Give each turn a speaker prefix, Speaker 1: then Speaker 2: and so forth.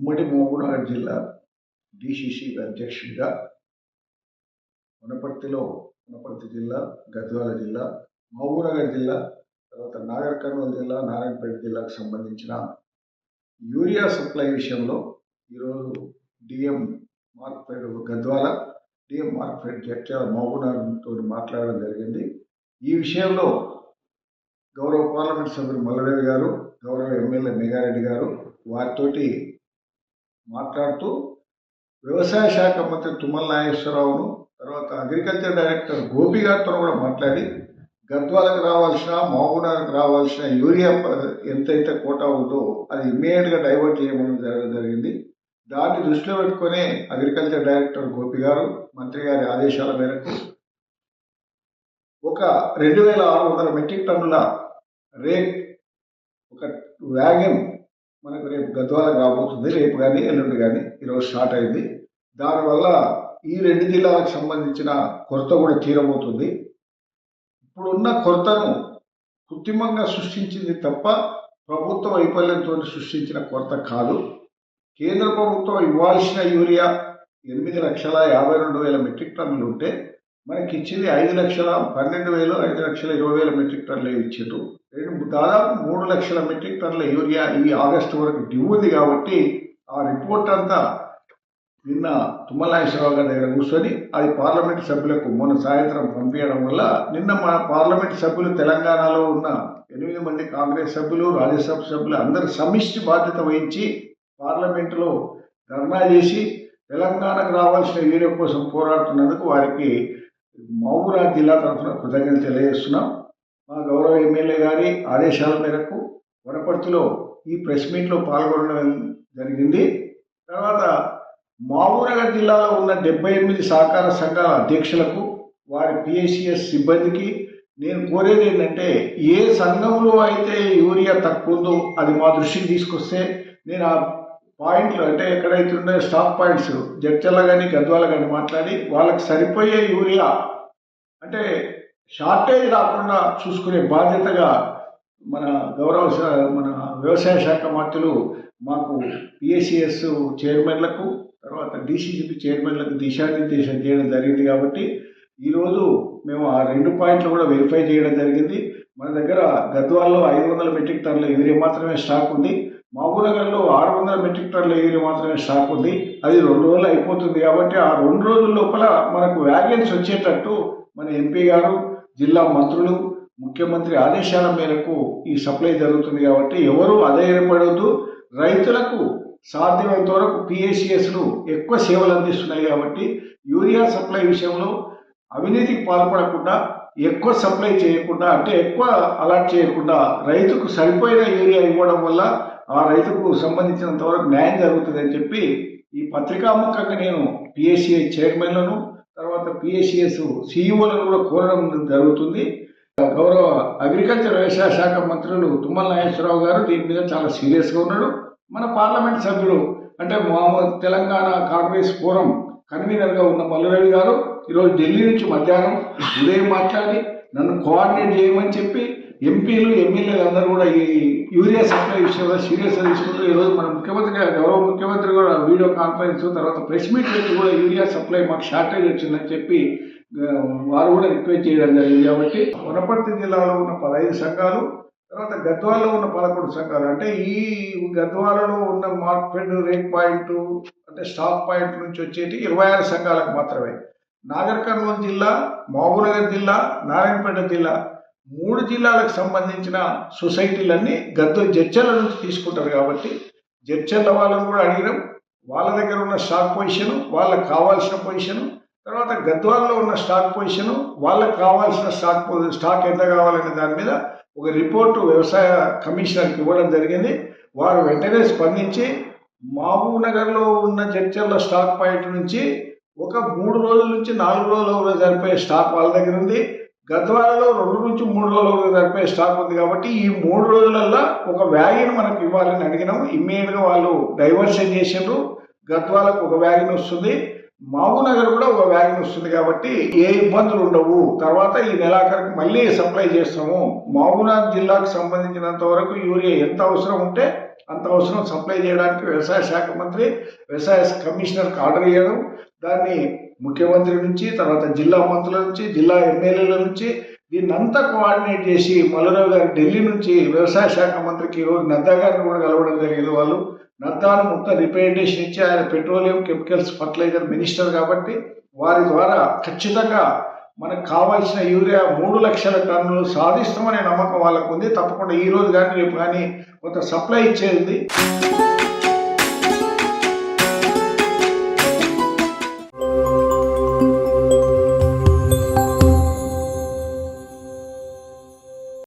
Speaker 1: ఉమ్మడి మహబూబ్నగర్ జిల్లా డిసిసి అధ్యక్షుడిగా వనపర్తి జిల్లా, గద్వాల జిల్లా, మహబూబ్నగర్ జిల్లా, తర్వాత నాగర్ కర్నూలు జిల్లా, నారాయణపేట జిల్లాకు సంబంధించిన యూరియా సప్లై విషయంలో ఈరోజు డిఎం మార్క్ఫెడ్ గద్వాల, డిఎం మార్క్ఫెడ్ జడ్చర్ల మహబూబ్నగర్తో మాట్లాడడం జరిగింది. ఈ విషయంలో గౌరవ పార్లమెంట్ సభ్యులు మల్లారెడ్డి గారు, గౌరవ ఎమ్మెల్యే మేఘారెడ్డి గారు వారితోటి మాట్లాడుతూ వ్యవసాయ శాఖ మంత్రి తుమ్మల నాగేశ్వరరావును, తర్వాత అగ్రికల్చర్ డైరెక్టర్ గోపి గారితో కూడా మాట్లాడి గద్వాలకు రావాల్సిన, మహబూబ్నగర్కి రావాల్సిన యూరియా ఎంతైతే కోటా ఉందో అది ఇమ్మీడియట్గా డైవర్ట్ చేయమని జరిగింది. దాన్ని దృష్టిలో పెట్టుకునే అగ్రికల్చర్ డైరెక్టర్ గోపి గారు మంత్రి గారి ఆదేశాల మేరకు ఒక 2600 మెట్రిక్ టన్నుల ఒక వ్యాగన్ మనకు రేపు గద్వాలకు రాబోతుంది. రేపు కానీ ఎల్లుండి కానీ ఈరోజు స్టార్ట్ అయింది. దానివల్ల ఈ 2 జిల్లాలకు సంబంధించిన కొరత కూడా తీరబోతుంది. ఇప్పుడున్న కొరతను కృత్రిమంగా సృష్టించింది తప్ప ప్రభుత్వ వైఫల్యంతో సృష్టించిన కొరత కాదు. కేంద్ర ప్రభుత్వం ఇవ్వాల్సిన యూరియా 8,52,000 మెట్రిక్ టన్నులు ఉంటే మనకి ఇచ్చింది 5,12,000, 5,20,000 మెట్రిక్ టన్నులు ఇచ్చారు. దాదాపు 3 లక్షల మెట్రిక్ టన్నుల యూరియా ఈ ఆగస్టు వరకు డ్యూ ఉంది. కాబట్టి ఆ రిపోర్ట్ అంతా నిన్న తుమ్మల నాగేశ్వరరావు గారి దగ్గర కూర్చొని అది పార్లమెంట్ సభ్యులకు మొన్న సాయంత్రం పంపించడం వల్ల నిన్న మన పార్లమెంట్ సభ్యులు, తెలంగాణలో ఉన్న 8 మంది కాంగ్రెస్ సభ్యులు, రాజ్యసభ సభ్యులు అందరూ సమిష్టి బాధ్యత వహించి పార్లమెంటులో ధర్నా చేసి తెలంగాణకు రావాల్సిన యూరియా కోసం పోరాడుతున్నందుకు వారికి మహబూబ్నగర్ జిల్లా తరఫున కృతజ్ఞతలు తెలియజేస్తున్నాం. మా గౌరవ ఎమ్మెల్యే గారి ఆదేశాల మేరకు వనపర్తిలో ఈ ప్రెస్ మీట్లో పాల్గొనడం జరిగింది. తర్వాత మహబూబ్నగర్ జిల్లాలో ఉన్న 78 సహకార సంఘాల అధ్యక్షులకు, వారి పిఎసిఎస్ సిబ్బందికి నేను కోరేది ఏంటంటే, ఏ సంఘంలో అయితే యూరియా తక్కువ ఉందో అది మా దృష్టికి తీసుకొస్తే నేను ఆ పాయింట్లు అంటే ఎక్కడైతే ఉన్నాయో స్టాక్ పాయింట్స్ జడ్చర్ల కానీ గద్వాల కానీ మాట్లాడి వాళ్ళకి సరిపోయే యూరియా అంటే షార్టేజ్ రాకుండా చూసుకునే బాధ్యతగా మన వ్యవసాయ శాఖ మంత్రులు మాకు పిఎసిఎస్ చైర్మన్లకు, తర్వాత డిసిసిబి చైర్మన్లకు దిశానిర్దేశం చేయడం జరిగింది. కాబట్టి ఈరోజు మేము ఆ 2 పాయింట్లు కూడా వెరిఫై చేయడం జరిగింది. మన దగ్గర గద్వాల్లో 500 మెట్రిక్ టన్నుల యూరియా మాత్రమే స్టాక్ ఉంది. మహబూబ్నగర్లో 600 మెట్రిక్ టన్నుల యూరియా మాత్రమే స్టాక్ ఉంది. అది 2 రోజులు అయిపోతుంది. కాబట్టి ఆ 2 రోజుల లోపల మనకు వ్యాగన్స్ వచ్చేటట్టు మన ఎంపీ గారు, జిల్లా మంత్రులు, ముఖ్యమంత్రి ఆదేశాల మేరకు ఈ సప్లై జరుగుతుంది. కాబట్టి ఎవరు అధైర్యపడవద్దు. రైతులకు సాధ్యమైనంత వరకు పిఎసిఎస్లు ఎక్కువ సేవలు అందిస్తున్నాయి. కాబట్టి యూరియా సప్లై విషయంలో అవినీతికి పాల్పడకుండా, ఎక్కువ సప్లై చేయకుండా, అంటే ఎక్కువ అలాట్ చేయకుండా రైతుకు సరిపోయిన యూరియా ఇవ్వడం వల్ల ఆ రైతుకు సంబంధించినంత వరకు న్యాయం జరుగుతుందని చెప్పి ఈ పత్రికాముఖంగా నేను పిఎస్సిఐ చైర్మన్లను, తర్వాత పిఎస్సిఎస్ సిఇఓలను కూడా కోరడం జరుగుతుంది. గౌరవ అగ్రికల్చర్ వ్యవసాయ శాఖ మంత్రులు తుమ్మల నాగేశ్వరరావు గారు దీని మీద చాలా సీరియస్గా ఉన్నాడు. మన పార్లమెంట్ సభ్యులు అంటే తెలంగాణ కాంగ్రెస్ ఫోరం కన్వీనర్గా ఉన్న మల్లారెడ్డి గారు ఈరోజు ఢిల్లీ నుంచి మధ్యాహ్నం ఉదయం మాట్లాడి నన్ను కోఆర్డినేట్ చేయమని చెప్పి ఎంపీలు, ఎమ్మెల్యేలు అందరూ కూడా ఈ యూరియా సప్లై విషయంలో సీరియస్గా తీసుకుంటూ ఈరోజు మన గౌరవ ముఖ్యమంత్రి కూడా వీడియో కాన్ఫరెన్స్, తర్వాత ప్రెస్ మీట్ పెట్టి కూడా యూరియా సప్లై మాకు షార్టేజ్ వచ్చిందని చెప్పి వారు కూడా రిక్వెస్ట్ చేయడం జరిగింది. కాబట్టి వనపర్తి జిల్లాలో ఉన్న 15 సంఘాలు, తర్వాత గద్వాలలో ఉన్న 11 సంఘాలు, అంటే ఈ గద్వాలలో ఉన్న మార్క్ఫెడ్ రేట్ పాయింట్ అంటే స్టాక్ పాయింట్ నుంచి వచ్చేటి 26 సంఘాలకు మాత్రమే. నాగర్ కర్నూలు జిల్లా, మహబూబ్నగర్ జిల్లా, నారాయణపేట జిల్లా 3 జిల్లాలకు సంబంధించిన సొసైటీలన్నీ జడ్చర్ల నుంచి తీసుకుంటారు. కాబట్టి జడ్చర్ల వాళ్ళని కూడా అడిగినాం. వాళ్ళ దగ్గర ఉన్న స్టాక్ పొజిషన్, వాళ్ళకి కావాల్సిన పొజిషన్, తర్వాత గద్వాలలో ఉన్న స్టాక్ పొజిషన్, వాళ్ళకి కావాల్సిన స్టాక్ ఎంత కావాలనే దాని మీద ఒక రిపోర్టు వ్యవసాయ కమిషనర్కి ఇవ్వడం జరిగింది. వారు వెంటనే స్పందించి మహబూబ్నగర్లో ఉన్న జడ్చర్ల స్టాక్ పాయింట్ నుంచి ఒక 3 రోజుల నుంచి 4 రోజుల సరిపోయే స్టాక్ వాళ్ళ దగ్గర ఉంది. గద్వాలలో 2 నుంచి 3 రోజుల సరిపోయే స్టాక్ ఉంది. కాబట్టి ఈ 3 రోజులలో ఒక వ్యాగన్ మనకు ఇవ్వాలని అడిగినాం. ఇమ్మీడియట్గా వాళ్ళు డైవర్షన్ చేసిండ్రు. గద్వాలకు ఒక వ్యాగన్ వస్తుంది, మహబూబ్నగర్ కూడా ఒక వ్యాగన్ వస్తుంది. కాబట్టి ఏ ఇబ్బందులు ఉండవు. తర్వాత ఈ నెలాఖరికి మళ్ళీ సప్లై చేస్తాము. మహబూబ్నగర్ జిల్లాకు సంబంధించినంత వరకు యూరియా ఎంత అవసరం ఉంటే అంత అవసరం సప్లై చేయడానికి వ్యవసాయ శాఖ మంత్రి వ్యవసాయ కమిషనర్కి ఆర్డర్ ఇవ్వడం, దాన్ని ముఖ్యమంత్రి నుంచి, తర్వాత జిల్లా మంత్రుల నుంచి, జిల్లా ఎమ్మెల్యేల నుంచి దీన్ని అంతా కోఆర్డినేట్ చేసి మల్లురావు గారు ఢిల్లీ నుంచి వ్యవసాయ శాఖ మంత్రికి ఈరోజు నడ్డా గారిని కూడా కలవడం జరిగింది. వాళ్ళు నడ్డాను మొత్తం రిప్రజెంటేషన్ ఇచ్చి, ఆయన పెట్రోలియం కెమికల్స్ ఫర్టిలైజర్ మినిస్టర్ కాబట్టి వారి ద్వారా ఖచ్చితంగా మనకు కావాల్సిన యూరియా 3 లక్షల టన్నులు సాధిస్తామనే నమ్మకం వాళ్ళకు ఉంది. తప్పకుండా ఈ రోజు కానీ రేపు కానీ కొంత సప్లై ఇచ్చేది.